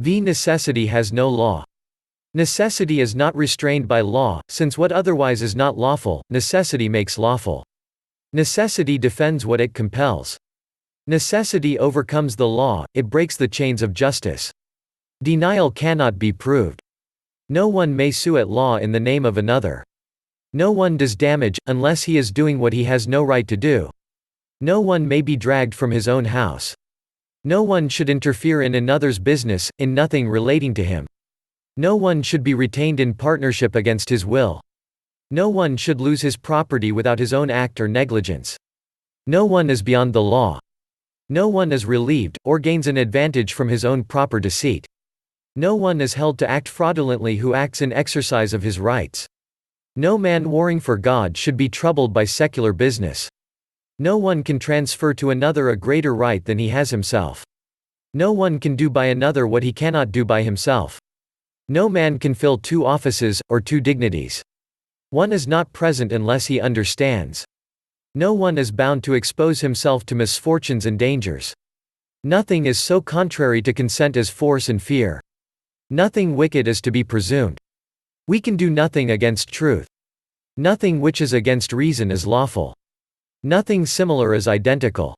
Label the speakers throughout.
Speaker 1: V. Necessity has no law. Necessity is not restrained by law, since what otherwise is not lawful, necessity makes lawful. Necessity defends what it compels. Necessity overcomes the law, it breaks the chains of justice. Denial cannot be proved. No one may sue at law in the name of another. No one does damage, unless he is doing what he has no right to do. No one may be dragged from his own house. No one should interfere in another's business, in nothing relating to him. No one should be retained in partnership against his will. No one should lose his property without his own act or negligence. No one is beyond the law. No one is relieved, or gains an advantage from his own proper deceit. No one is held to act fraudulently who acts in exercise of his rights. No man warring for God should be troubled by secular business. No one can transfer to another a greater right than he has himself. No one can do by another what he cannot do by himself. No man can fill two offices, or two dignities. One is not present unless he understands. No one is bound to expose himself to misfortunes and dangers. Nothing is so contrary to consent as force and fear. Nothing wicked is to be presumed. We can do nothing against truth. Nothing which is against reason is lawful. Nothing similar is identical.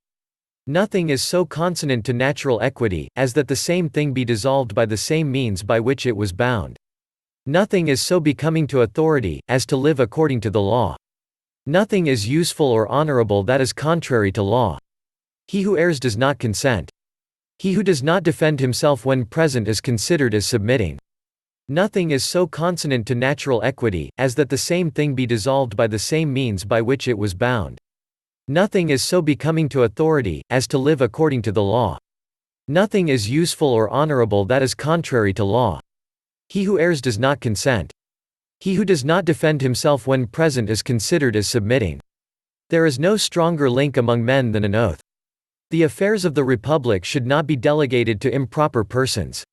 Speaker 1: Nothing is so consonant to natural equity, as that the same thing be dissolved by the same means by which it was bound. Nothing is so becoming to authority, as to live according to the law. Nothing is useful or honorable that is contrary to law. He who errs does not consent. He who does not defend himself when present is considered as submitting. Nothing is so consonant to natural equity, as that the same thing be dissolved by the same means by which it was bound. Nothing is so becoming to authority, as to live according to the law. Nothing is useful or honorable that is contrary to law. He who errs does not consent. He who does not defend himself when present is considered as submitting. There is no stronger link among men than an oath. The affairs of the republic should not be delegated to improper persons.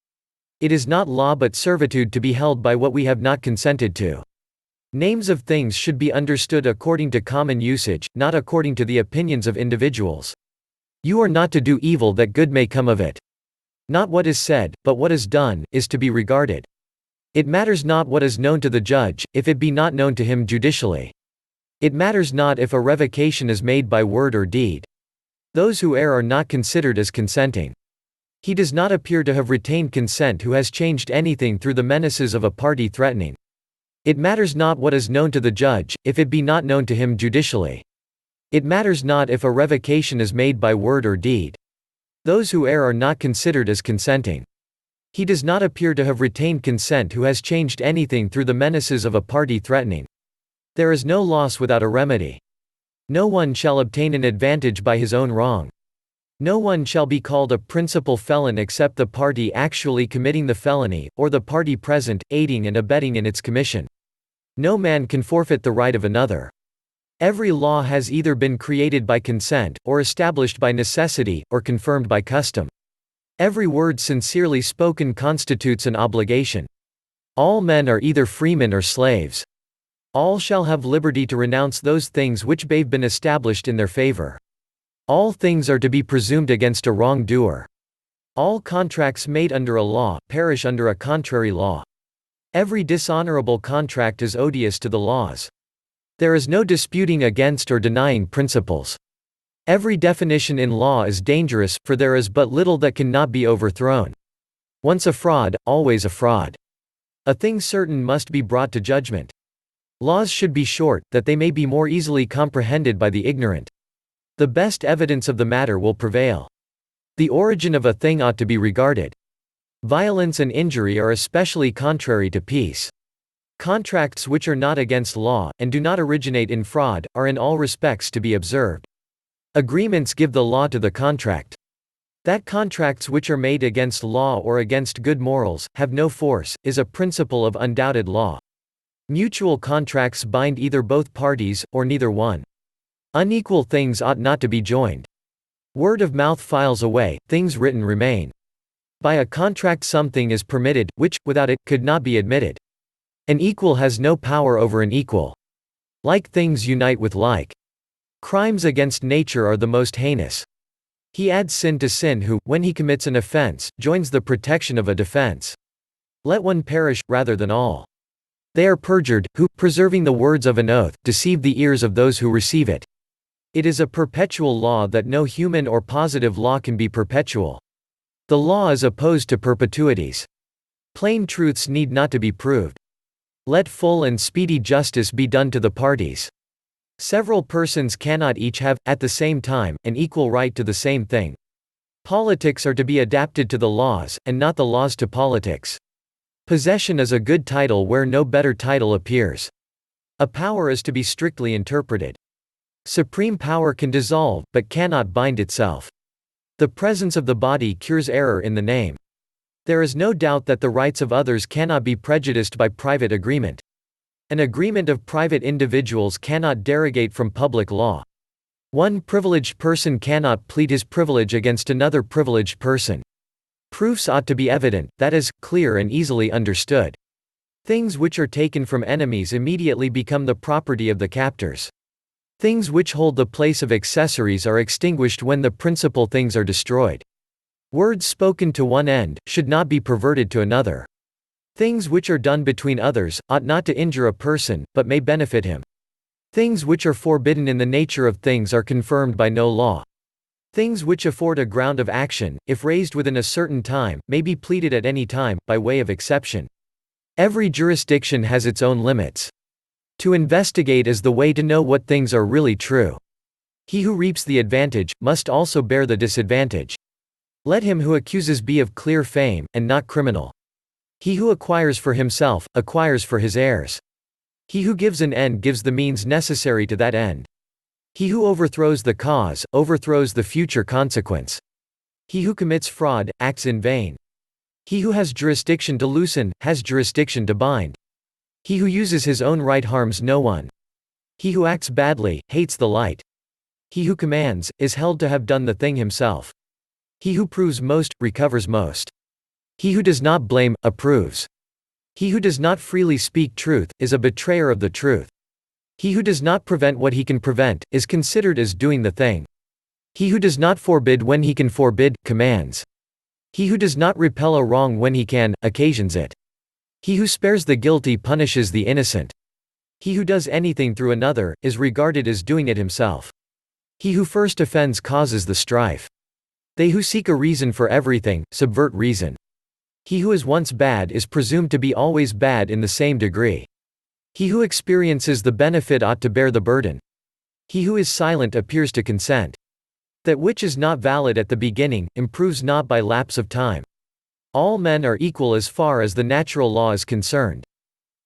Speaker 1: It is not law but servitude to be held by what we have not consented to. Names of things should be understood according to common usage, not according to the opinions of individuals. You are not to do evil that good may come of it. Not what is said, but what is done, is to be regarded. It matters not what is known to the judge, if it be not known to him judicially. It matters not if a revocation is made by word or deed. Those who err are not considered as consenting. He does not appear to have retained consent who has changed anything through the menaces of a party threatening. It matters not what is known to the judge, if it be not known to him judicially. It matters not if a revocation is made by word or deed. Those who err are not considered as consenting. He does not appear to have retained consent who has changed anything through the menaces of a party threatening. There is no loss without a remedy. No one shall obtain an advantage by his own wrong. No one shall be called a principal felon except the party actually committing the felony, or the party present, aiding and abetting in its commission. No man can forfeit the right of another. Every law has either been created by consent, or established by necessity, or confirmed by custom. Every word sincerely spoken constitutes an obligation. All men are either freemen or slaves. All shall have liberty to renounce those things which have been established in their favor. All things are to be presumed against a wrongdoer. All contracts made under a law, perish under a contrary law. Every dishonorable contract is odious to the laws. There is no disputing against or denying principles. Every definition in law is dangerous, for there is but little that cannot be overthrown. Once a fraud, always a fraud. A thing certain must be brought to judgment. Laws should be short, that they may be more easily comprehended by the ignorant. The best evidence of the matter will prevail. The origin of a thing ought to be regarded. Violence and injury are especially contrary to peace. Contracts which are not against law, and do not originate in fraud, are in all respects to be observed. Agreements give the law to the contract. That contracts which are made against law or against good morals, have no force, is a principle of undoubted law. Mutual contracts bind either both parties, or neither one. Unequal things ought not to be joined. Word of mouth files away, things written remain. By a contract something is permitted, which, without it, could not be admitted. An equal has no power over an equal. Like things unite with like. Crimes against nature are the most heinous. He adds sin to sin who, when he commits an offense, joins the protection of a defense. Let one perish, rather than all. They are perjured, who, preserving the words of an oath, deceive the ears of those who receive it. It is a perpetual law that no human or positive law can be perpetual. The law is opposed to perpetuities. Plain truths need not to be proved. Let full and speedy justice be done to the parties. Several persons cannot each have, at the same time, an equal right to the same thing. Politics are to be adapted to the laws, and not the laws to politics. Possession is a good title where no better title appears. A power is to be strictly interpreted. Supreme power can dissolve, but cannot bind itself. The presence of the body cures error in the name. There is no doubt that the rights of others cannot be prejudiced by private agreement. An agreement of private individuals cannot derogate from public law. One privileged person cannot plead his privilege against another privileged person. Proofs ought to be evident, that is, clear and easily understood. Things which are taken from enemies immediately become the property of the captors. Things which hold the place of accessories are extinguished when the principal things are destroyed. Words spoken to one end should not be perverted to another. Things which are done between others ought not to injure a person, but may benefit him. Things which are forbidden in the nature of things are confirmed by no law. Things which afford a ground of action, if raised within a certain time, may be pleaded at any time, by way of exception. Every jurisdiction has its own limits. To investigate is the way to know what things are really true. He who reaps the advantage, must also bear the disadvantage. Let him who accuses be of clear fame, and not criminal. He who acquires for himself, acquires for his heirs. He who gives an end gives the means necessary to that end. He who overthrows the cause, overthrows the future consequence. He who commits fraud, acts in vain. He who has jurisdiction to loosen, has jurisdiction to bind. He who uses his own right harms no one. He who acts badly, hates the light. He who commands, is held to have done the thing himself. He who proves most, recovers most. He who does not blame, approves. He who does not freely speak truth, is a betrayer of the truth. He who does not prevent what he can prevent, is considered as doing the thing. He who does not forbid when he can forbid, commands. He who does not repel a wrong when he can, occasions it. He who spares the guilty punishes the innocent. He who does anything through another, is regarded as doing it himself. He who first offends causes the strife. They who seek a reason for everything, subvert reason. He who is once bad is presumed to be always bad in the same degree. He who experiences the benefit ought to bear the burden. He who is silent appears to consent. That which is not valid at the beginning, improves not by lapse of time. All men are equal as far as the natural law is concerned.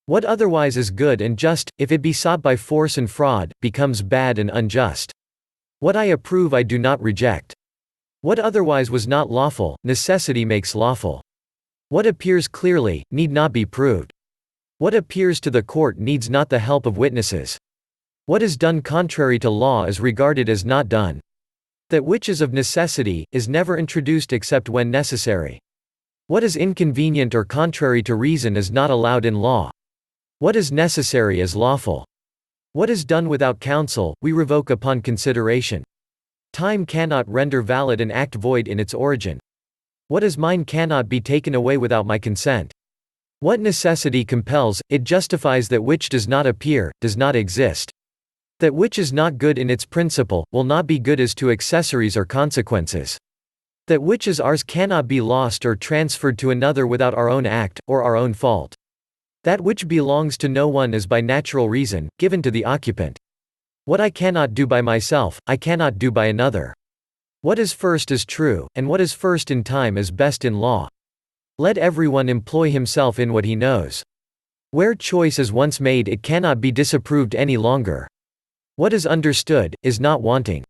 Speaker 1: What otherwise is good and just, if it be sought by force and fraud, becomes bad and unjust. What I approve I do not reject. What otherwise was not lawful, necessity makes lawful. What appears clearly, need not be proved. What appears to the court needs not the help of witnesses. What is done contrary to law is regarded as not done. That which is of necessity, is never introduced except when necessary. What is inconvenient or contrary to reason is not allowed in law. What is necessary is lawful. What is done without counsel, we revoke upon consideration. Time cannot render valid an act void in its origin. What is mine cannot be taken away without my consent. What necessity compels, it justifies. That which does not appear, does not exist. That which is not good in its principle, will not be good as to accessories or consequences. That which is ours cannot be lost or transferred to another without our own act, or our own fault. That which belongs to no one is by natural reason, given to the occupant. What I cannot do by myself, I cannot do by another. What is first is true, and what is first in time is best in law. Let everyone employ himself in what he knows. Where choice is once made it cannot be disapproved any longer. What is understood, is not wanting.